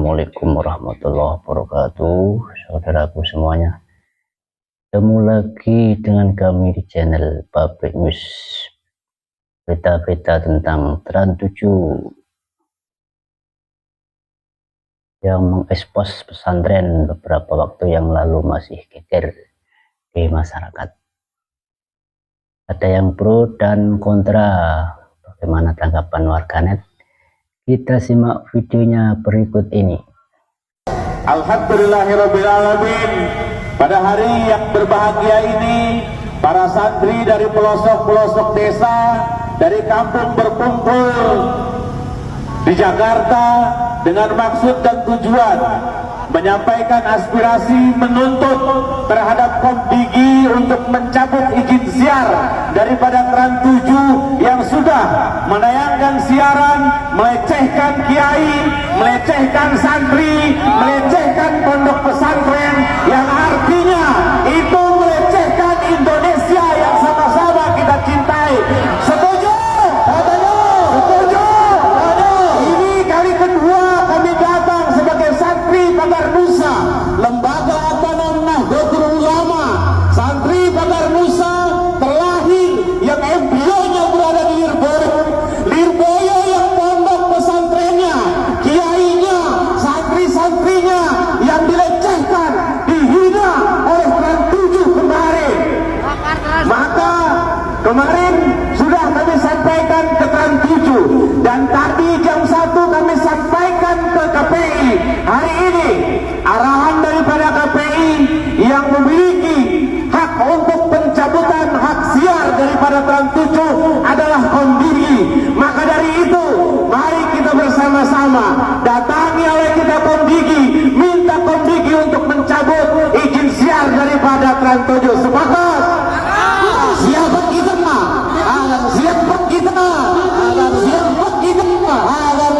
Assalamualaikum warahmatullahi wabarakatuh, saudaraku semuanya. Ketemu lagi dengan kami di channel Public News, berita-berita tentang Trans 7 yang mengekspos pesantren beberapa waktu yang lalu masih geger di masyarakat. Ada yang pro dan kontra. Bagaimana tanggapan warganet? Kita simak videonya berikut ini. Alhamdulillahirrabbilalamin. Pada hari yang berbahagia ini, para santri dari pelosok-pelosok desa, dari kampung berkumpul di Jakarta dengan maksud dan tujuan menyampaikan aspirasi menuntut terhadap Komdigi untuk mencabut izin siar daripada Trans 7 yang sudah menayangkan siaran melecehkan kiai, melecehkan santri, melecehkan pondok pesantren, yang artinya itu melecehkan Indonesia yang sama-sama kita cintai. Setuju? Setuju? Ini kali kedua kami datang sebagai santri Pagar Nusa, lembaga otonom Nahdlatul Ulama. Santri Pagar Nusa terlahir yang embrionya berada di Lirboyo yang pondok pesantrennya, kiainya, santri-santrinya yang dilecehkan, dihina oleh Trans 7 kemarin. Maka kemarin sudah kami sampaikan ke Trans 7 dan tadi jam 1 kami sampaikan ke KPI. Hari ini arahan daripada KPI yang memiliki hak untuk pencabutan hak siar daripada Trans 7 adalah Komdigi. Maka dari itu mari kita bersama-sama datangi oleh kita Komdigi, minta Komdigi untuk mencabut izin siar daripada Trans 7. Sepakat? Siapa kita? Siapa kita? Siapa kita?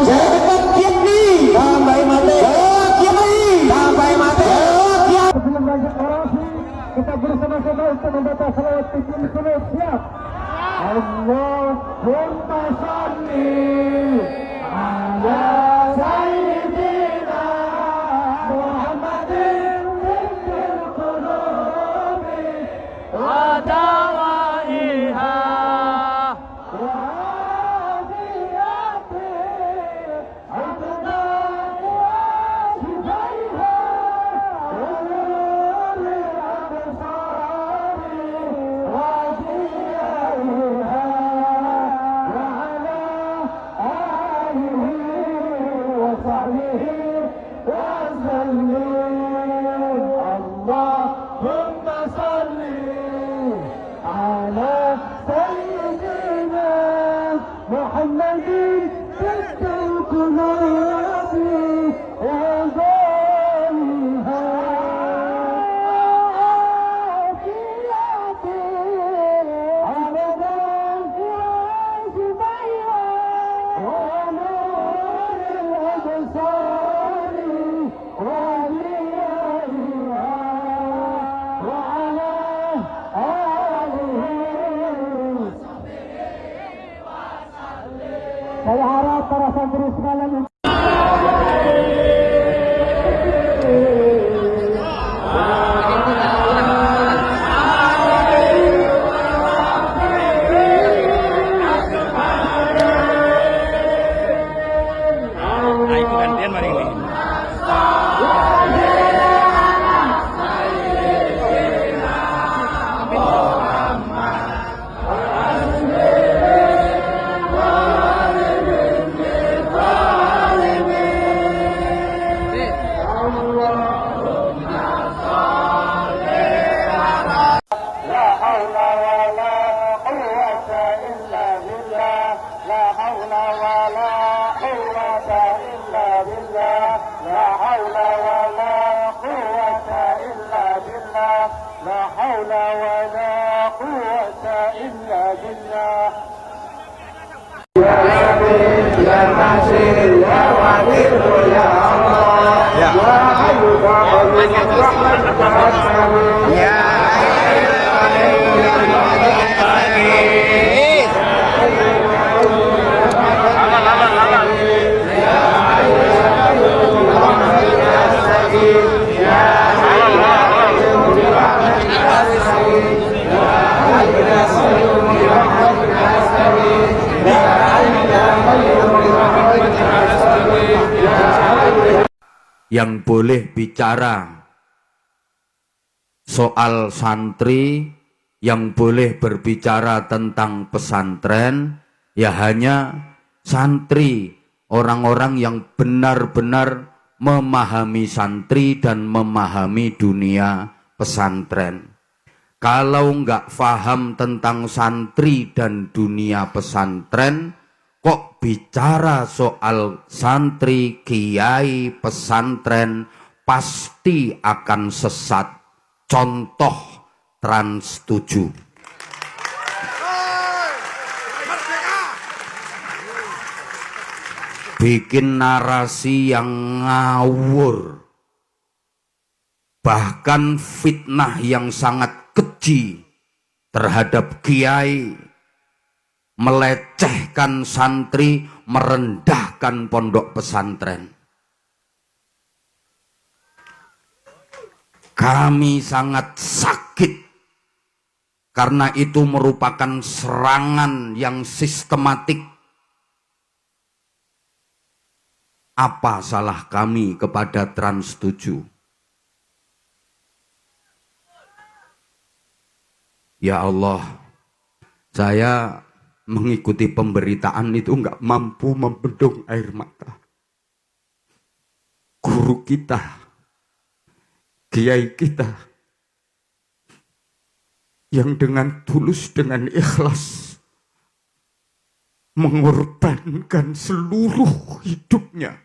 Siapa kita? Sampai mati. Sampai mati. Sebelum lanjut orasi, kita bersama-sama untuk membaca salawat tujuh kunut. Siap? Allahumma shalli ala sayyidina Muhammadin fil qulubi wa dawaiha wa adiyati abdani wa shifaiha wa nuri absari wa diyaiha wa ala alihi wa sahbihi wa sallim. Allahumma salli ala sayyidina Muhammadin fil qulubi wa dawaiha adiyati abdan wa shifaiha wa nuri al-absari wa diyaiha wa ala alihi. Saya harap para santri sekalian Ibu gantian mari ini. لا حول yang boleh bicara soal santri, yang boleh berbicara tentang pesantren, ya hanya santri, orang-orang yang benar-benar memahami santri dan memahami dunia pesantren. Kalau nggak paham tentang santri dan dunia pesantren, kok bicara soal santri, kiai, pesantren, pasti akan sesat. Contoh Trans 7. Bikin narasi yang ngawur, bahkan fitnah yang sangat keji terhadap kiai, melecehkan santri, merendahkan pondok pesantren. Kami sangat sakit karena itu merupakan serangan yang sistematik. Apa salah kami kepada Trans 7? Ya Allah, saya mengikuti pemberitaan itu nggak mampu membendung air mata. Guru kita, kiai kita, yang dengan tulus, dengan ikhlas mengorbankan seluruh hidupnya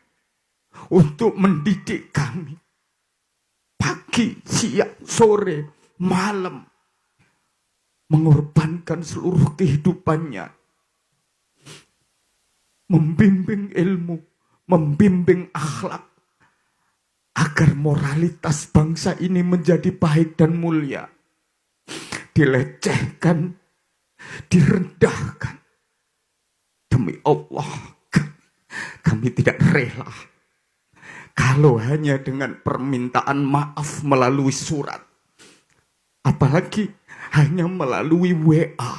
untuk mendidik kami, pagi, siang, sore, malam, mengorbankan seluruh kehidupannya, membimbing ilmu, membimbing akhlak, agar moralitas bangsa ini menjadi baik dan mulia. Dilecehkan, direndahkan. Demi Allah, kami tidak rela kalau hanya dengan permintaan maaf melalui surat, apalagi hanya melalui WA.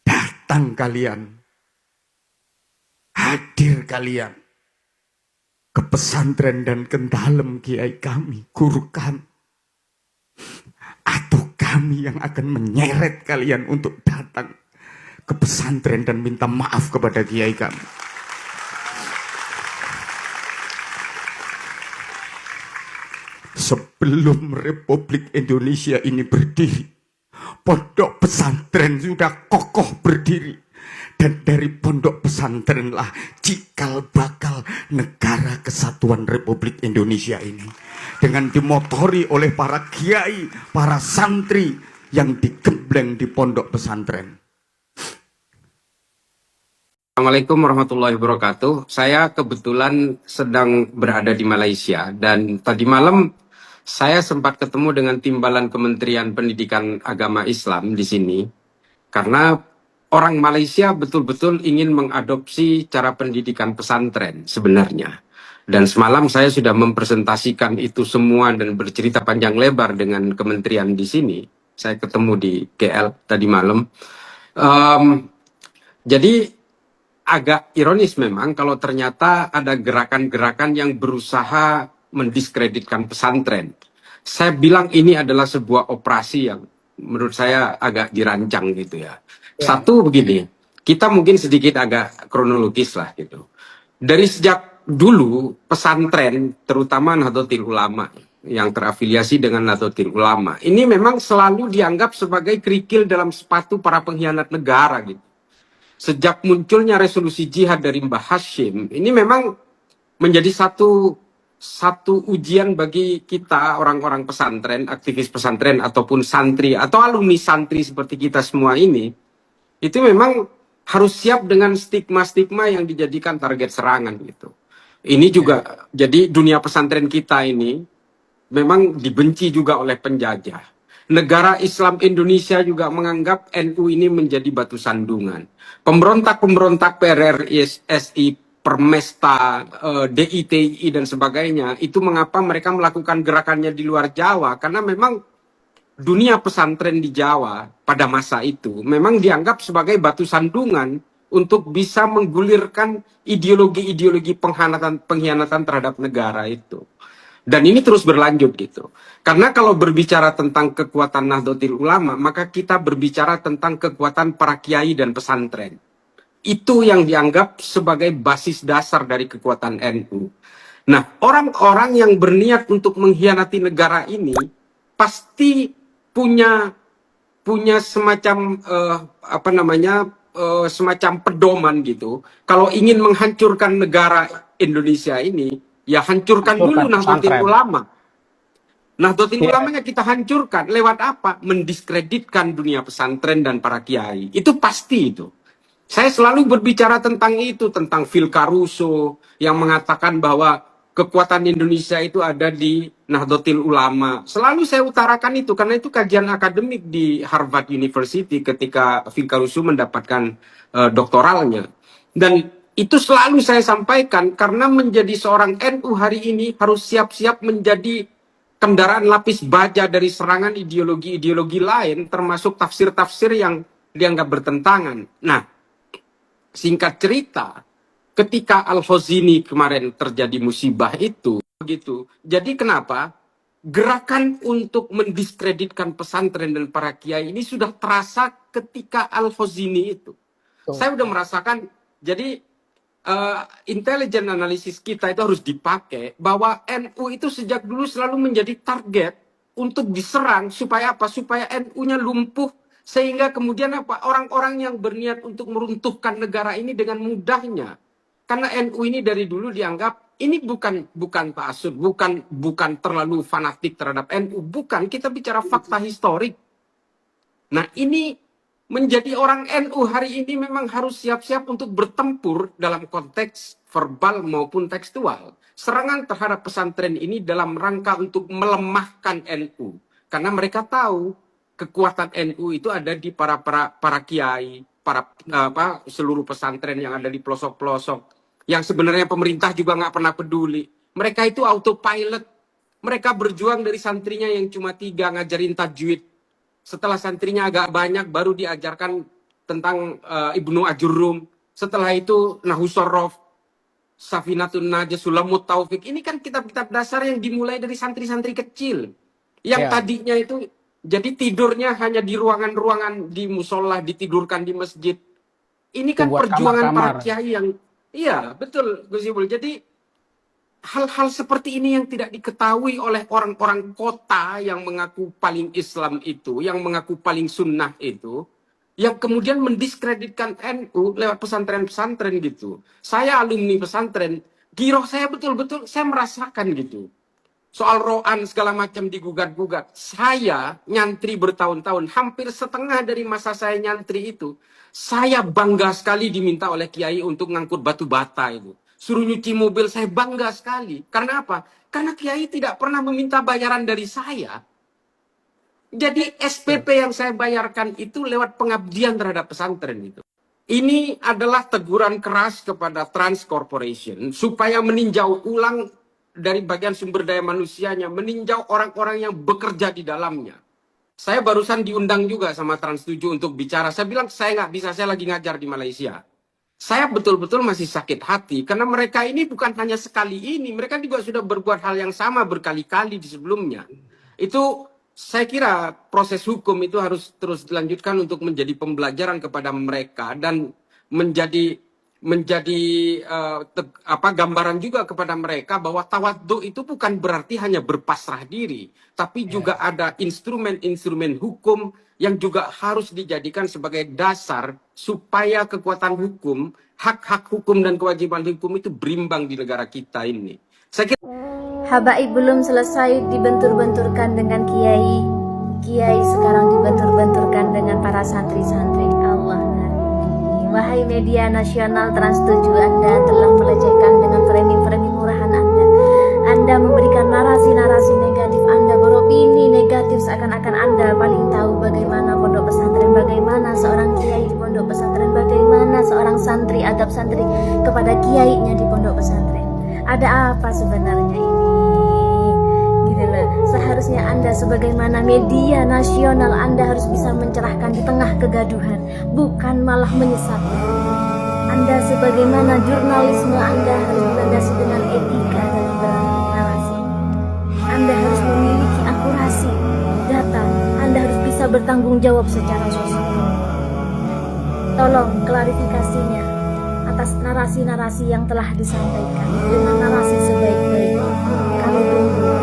Datang kalian, hadir kalian ke pesantren dan ke dalam kiai kami, guru kami, atau kami yang akan menyeret kalian untuk datang ke pesantren dan minta maaf kepada kiai kami. Sebelum Republik Indonesia ini berdiri, pondok pesantren sudah kokoh berdiri. Dan dari pondok pesantrenlah cikal bakal negara kesatuan Republik Indonesia ini. Dengan dimotori oleh para kiai, para santri yang digembleng di pondok pesantren. Assalamualaikum warahmatullahi wabarakatuh. Saya kebetulan sedang berada di Malaysia dan tadi malam saya sempat ketemu dengan timbalan Kementerian Pendidikan Agama Islam di sini karena orang Malaysia betul-betul ingin mengadopsi cara pendidikan pesantren sebenarnya. Dan semalam saya sudah mempresentasikan itu semua dan bercerita panjang lebar dengan kementerian di sini. Saya ketemu di KL tadi malam. Jadi agak ironis memang kalau ternyata ada gerakan-gerakan yang berusaha mendiskreditkan pesantren. Saya bilang ini adalah sebuah operasi yang menurut saya agak dirancang gitu ya. Satu begini, kita mungkin sedikit agak kronologis lah gitu. Dari sejak dulu pesantren, terutama Nahdlatul Ulama yang terafiliasi dengan Nahdlatul Ulama, ini memang selalu dianggap sebagai kerikil dalam sepatu para pengkhianat negara gitu. Sejak munculnya resolusi jihad dari Mbah Hashim, ini memang menjadi satu ujian bagi kita orang-orang pesantren, aktivis pesantren ataupun santri atau alumni santri seperti kita semua ini, itu memang harus siap dengan stigma-stigma yang dijadikan target serangan gitu. Ini juga jadi dunia pesantren kita ini memang dibenci juga oleh penjajah. Negara Islam Indonesia juga menganggap NU ini menjadi batu sandungan. Pemberontak-pemberontak PRRI, Permesta, DITI dan sebagainya, itu mengapa mereka melakukan gerakannya di luar Jawa? Karena memang dunia pesantren di Jawa pada masa itu memang dianggap sebagai batu sandungan untuk bisa menggulirkan ideologi-ideologi pengkhianatan terhadap negara itu. Dan ini terus berlanjut gitu. Karena kalau berbicara tentang kekuatan Nahdlatul Ulama, maka kita berbicara tentang kekuatan para kiai dan pesantren. Itu yang dianggap sebagai basis dasar dari kekuatan NU. Nah, orang-orang yang berniat untuk mengkhianati negara ini pasti punya semacam semacam pedoman gitu. Kalau ingin menghancurkan negara Indonesia ini, ya hancurkan dulu Nahdlatul Ulama. Nahdlatul Ulamanya kita hancurkan. Lewat apa? Mendiskreditkan dunia pesantren dan para kiai. Itu pasti itu. Saya selalu berbicara tentang itu, tentang Phil Caruso yang mengatakan bahwa kekuatan Indonesia itu ada di Nahdlatul Ulama. Selalu saya utarakan itu, karena itu kajian akademik di Harvard University ketika Phil Caruso mendapatkan doktoralnya. Dan itu selalu saya sampaikan, karena menjadi seorang NU hari ini harus siap-siap menjadi kendaraan lapis baja dari serangan ideologi-ideologi lain, termasuk tafsir-tafsir yang dianggap bertentangan. Nah, singkat cerita, ketika Al-Khazini kemarin terjadi musibah itu, begitu. Jadi kenapa? Gerakan untuk mendiskreditkan pesantren dan para kiai ini sudah terasa ketika Al-Khazini itu. Saya udah merasakan, jadi intelijen analisis kita itu harus dipakai, bahwa NU itu sejak dulu selalu menjadi target untuk diserang, supaya apa? Supaya NU-nya lumpuh, sehingga kemudian apa? Orang-orang yang berniat untuk meruntuhkan negara ini dengan mudahnya. Karena NU ini dari dulu dianggap ini bukan ta'assub, bukan terlalu fanatik terhadap NU, bukan, kita bicara fakta historik. Nah, ini menjadi orang NU hari ini memang harus siap-siap untuk bertempur dalam konteks verbal maupun tekstual. Serangan terhadap pesantren ini dalam rangka untuk melemahkan NU. Karena mereka tahu kekuatan NU itu ada di para kiai, seluruh pesantren yang ada di pelosok-pelosok, yang sebenarnya pemerintah juga nggak pernah peduli. Mereka itu autopilot. Mereka berjuang dari santrinya yang cuma 3 ngajarin tajwid. Setelah santrinya agak banyak, baru diajarkan tentang Ibnu Ajurrum. Setelah itu Nahwu Shorof, Safinatun Najah, Sulamut Taufik. Ini kan kitab-kitab dasar yang dimulai dari santri-santri kecil. Yang tadinya itu jadi tidurnya hanya di ruangan-ruangan di musola, ditidurkan di masjid. Ini kan perjuangan para kiai yang, iya betul Gus Ibul. Jadi hal-hal seperti ini yang tidak diketahui oleh orang-orang kota yang mengaku paling Islam itu, yang mengaku paling sunnah itu, yang kemudian mendiskreditkan NU lewat pesantren-pesantren gitu. Saya alumni pesantren, giroh saya betul-betul, saya merasakan gitu. Soal ro'an segala macam digugat-gugat. Saya nyantri bertahun-tahun, hampir setengah dari masa saya nyantri itu, saya bangga sekali diminta oleh kiai untuk ngangkut batu bata itu. Suruh nyuci mobil, saya bangga sekali. Karena apa? Karena kiai tidak pernah meminta bayaran dari saya. Jadi SPP yang saya bayarkan itu lewat pengabdian terhadap pesantren itu. Ini adalah teguran keras kepada Trans Corporation supaya meninjau ulang dari bagian sumber daya manusianya, meninjau orang-orang yang bekerja di dalamnya. Saya barusan diundang juga sama Trans 7 untuk bicara. Saya bilang saya nggak bisa, saya lagi ngajar di Malaysia. Saya betul-betul masih sakit hati karena mereka ini bukan hanya sekali ini, mereka juga sudah berbuat hal yang sama berkali-kali di sebelumnya. Itu saya kira proses hukum itu harus terus dilanjutkan untuk menjadi pembelajaran kepada mereka dan menjadi gambaran juga kepada mereka bahwa tawadhu itu bukan berarti hanya berpasrah diri, tapi juga ada instrumen-instrumen hukum yang juga harus dijadikan sebagai dasar supaya kekuatan hukum, hak-hak hukum dan kewajiban hukum itu berimbang di negara kita ini. Saya kira Habaib belum selesai dibentur-benturkan dengan kiai. Kiai sekarang dibentur-benturkan dengan para santri-santri. Allah. Wahai media nasional Trans 7, Anda telah melecehkan dengan framing-framing murahan Anda. Anda memberikan narasi-narasi negatif, Anda beropini negatif seakan-akan Anda paling tahu bagaimana pondok pesantren, bagaimana seorang kiai di pondok pesantren, bagaimana seorang santri, adab santri kepada kiainya di pondok pesantren. Ada apa sebenarnya ini? Gitu loh. Seharusnya Anda sebagaimana media nasional, Anda harus bisa mencerahkan di tengah kegaduhan, bukan malah menyesatkan. Anda sebagaimana jurnalisme Anda harus dilandasi dengan etika dalam bernarasi. Anda harus memiliki akurasi data. Anda harus bisa bertanggung jawab secara sosial. Tolong klarifikasinya atas narasi-narasi yang telah disampaikan dengan narasi sebaik-baiknya. Kami tunggu.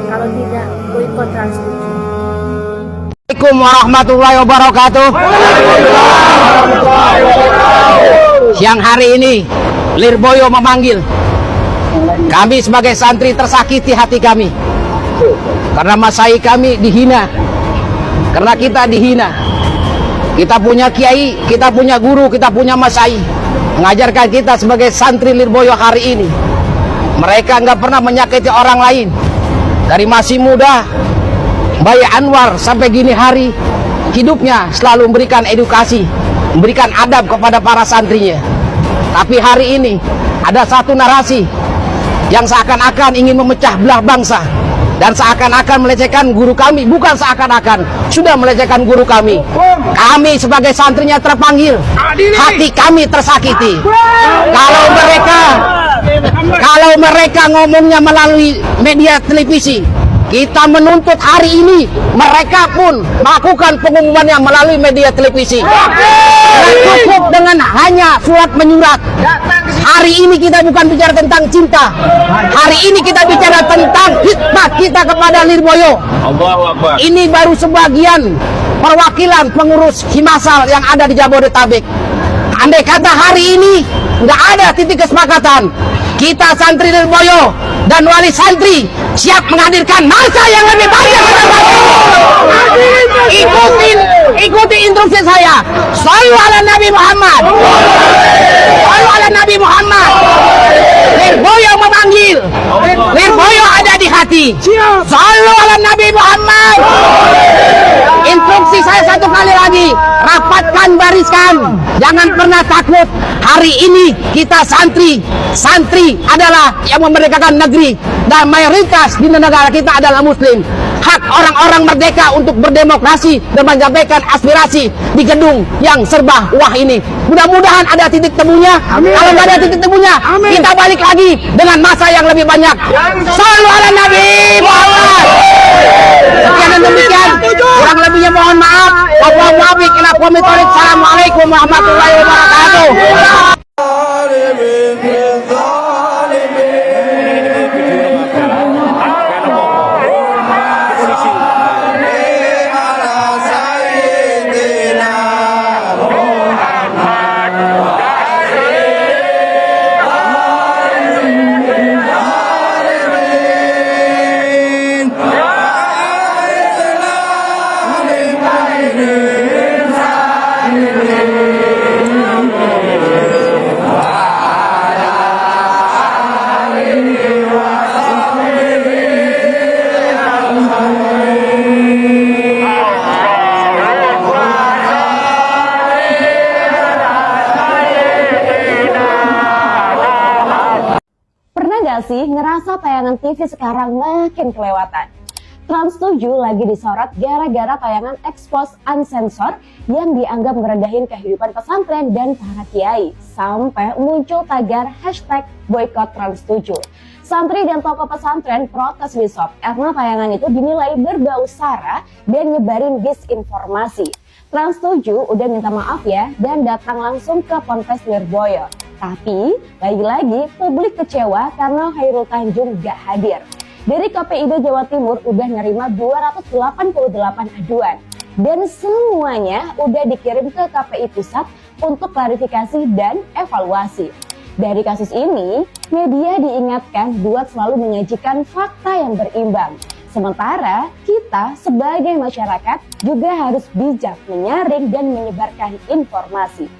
Kalau tidak, boikot Trans 7. Assalamualaikum warahmatullahi wabarakatuh. Siang hari ini Lirboyo memanggil kami sebagai santri, tersakiti hati kami karena masai kami dihina, karena kita dihina. Kita punya kiai, kita punya guru, kita punya masai mengajarkan kita sebagai santri Lirboyo hari ini. Mereka nggak pernah menyakiti orang lain. Dari masih muda Bayi Anwar sampai gini hari, hidupnya selalu memberikan edukasi, memberikan adab kepada para santrinya. Tapi hari ini ada satu narasi yang seakan-akan ingin memecah belah bangsa dan seakan-akan melecehkan guru kami. Bukan seakan-akan, sudah melecehkan guru kami. Kami sebagai santrinya terpanggil, hati kami tersakiti. Kalau mereka ngomongnya melalui media televisi, kita menuntut hari ini mereka pun melakukan pengumumannya melalui media televisi. Tidak cukup dengan hanya surat menyurat. Hari ini kita bukan bicara tentang cinta. Hari ini kita bicara tentang khidmat kita kepada Lirboyo. Ini baru sebagian perwakilan pengurus Himasal yang ada di Jabodetabek. Andai kata hari ini nggak ada titik kesepakatan, kita santri Lirboyo dan wali santri siap menghadirkan masa yang lebih banyak. Ikuti instruksi saya. Shallu ala Nabi Muhammad. Shallu ala Nabi Muhammad. Lirboyo memanggil. Lirboyo ada di hati. Shallu ala Nabi Muhammad. Instruksi saya satu kali lagi, rapatkan barisan, jangan pernah takut. Hari ini kita santri adalah yang memerdekakan negeri dan mayoritas di negara kita adalah muslim. Hak orang-orang merdeka untuk berdemokrasi dan menyampaikan aspirasi di gedung yang serba wah ini. Mudah-mudahan ada titik temunya. Kalau nggak ada titik temunya, kita balik lagi dengan masa yang lebih banyak. Shallu ala Nabi Muhammad. Sekian dan demikian, kurang lebihnya mohon maaf. Assalamualaikum warahmatullahi wabarakatuh. Sih ngerasa tayangan TV sekarang makin kelewatan. Trans 7 lagi disorot gara-gara tayangan expose unsensor yang dianggap merendahin kehidupan pesantren dan para kiai, sampai muncul tagar hashtag boykot Trans 7. Santri dan tokoh pesantren protes di SOP karena tayangan itu dinilai berbau sara dan nyebarin disinformasi. Trans 7 udah minta maaf ya dan datang langsung ke Ponpes Lirboyo. Tapi, lagi-lagi publik kecewa karena Khairul Tanjung gak hadir. Dari KPID Jawa Timur udah nerima 288 aduan. Dan semuanya udah dikirim ke KPI Pusat untuk klarifikasi dan evaluasi. Dari kasus ini, media diingatkan buat selalu menyajikan fakta yang berimbang. Sementara kita sebagai masyarakat juga harus bijak menyaring dan menyebarkan informasi.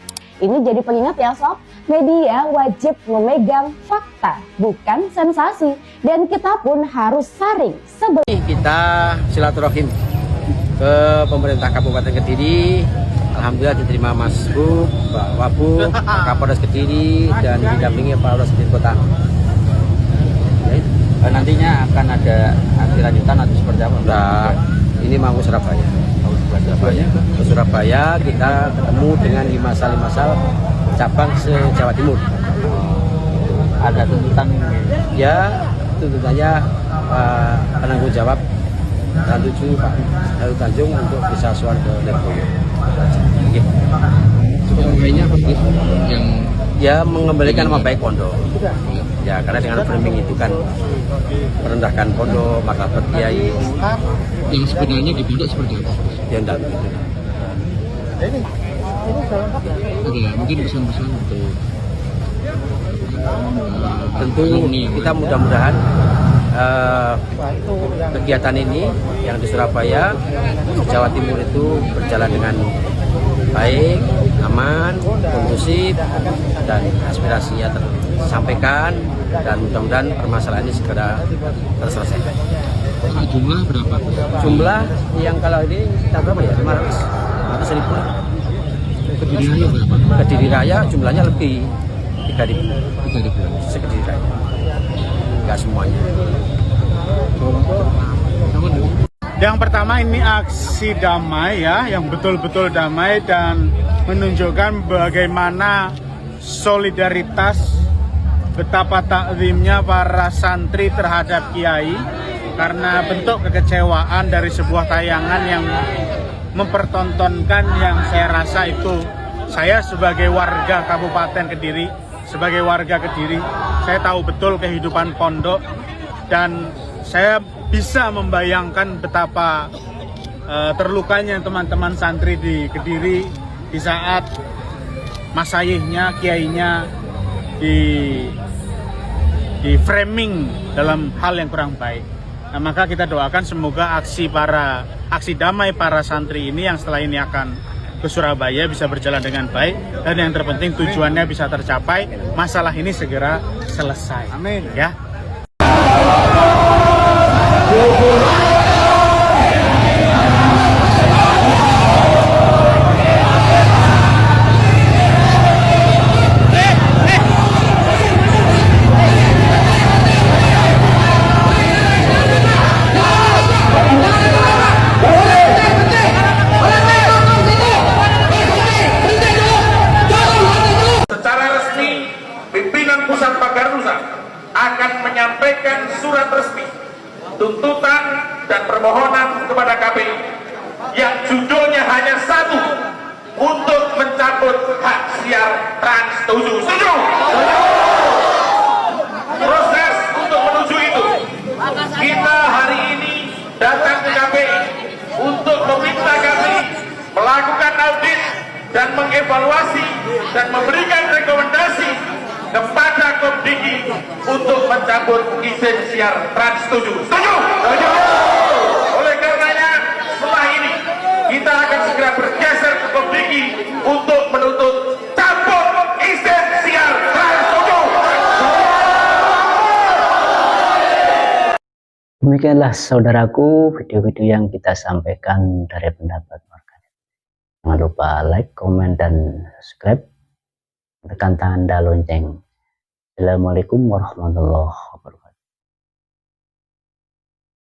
Ini jadi pengingat ya sob, media wajib memegang fakta, bukan sensasi. Dan kita pun harus saring sebelum kita silaturahim ke pemerintah Kabupaten Kediri. Alhamdulillah diterima Mas Bu, Pak Wabu, Kapolres Kediri, dan didampingi Pak Kapolres Kediri Kota. Nantinya akan ada aksi lanjutan atau seperti apa? Nah, ini mau ke Surabaya. Ke Surabaya kita ketemu dengan limasal cabang se-Jawa Timur. Ada tuntutan Ya, tuntutannya penanggung jawab dan 7 Pak Heru Tanjung untuk bisa soal ke Lirboyo. Sebagainya apa sih yang Ya, mengembalikan nama baik pondok. Ya, karena dengan framing itu kan merendahkan pondok, martabat kiai. yang sebenarnya di pondok seperti apa? Ya enggak begitu. Ada mungkin pesan-pesan untuk Tentu kita mudah-mudahan kegiatan ini yang di Surabaya, Jawa Timur itu berjalan dengan baik, aman, kondusif, dan aspirasinya tersampaikan, dan mudah-mudahan permasalahan ini segera terselesaikan. jumlah berapa? Jumlah yang kalau ini kita berapa ya? 500 ribu. Kediri Raya berapa? Kediri Raya jumlahnya lebih 3.000. 3.000. Sekediri Raya. Enggak semuanya. Yang pertama ini aksi damai ya, yang betul-betul damai dan menunjukkan bagaimana solidaritas, betapa takzimnya para santri terhadap kiai, karena bentuk kekecewaan dari sebuah tayangan yang mempertontonkan yang saya rasa itu, saya sebagai warga Kabupaten Kediri, sebagai warga Kediri, saya tahu betul kehidupan pondok dan saya bisa membayangkan betapa terlukanya teman-teman santri di Kediri di saat masayihnya, kiainya di framing dalam hal yang kurang baik. Nah, maka kita doakan semoga aksi damai para santri ini yang setelah ini akan ke Surabaya bisa berjalan dengan baik, dan yang terpenting tujuannya bisa tercapai, masalah ini segera selesai. Amin ya. Secara resmi, pimpinan Pusat Pagarusa akan menyampaikan surat resmi tuntutan dan permohonan kepada KPI yang judulnya hanya satu, untuk mencabut hak siar Trans 7. Setuju? Proses untuk menuju itu, kita hari ini datang ke KPI untuk meminta KPI melakukan audit dan mengevaluasi dan memberikan rekomendasi kepada Komdigi untuk mencabut izin siar Trans 7. Setuju? Oleh karenanya, setelah ini kita akan segera bergeser ke Komdigi untuk menuntut cabut izin siar Trans 7. Demikianlah saudaraku video-video yang kita sampaikan dari pendapat warganet. Jangan lupa like, komen, dan subscribe. Tekan tanda lonceng. Assalamualaikum warahmatullahi wabarakatuh.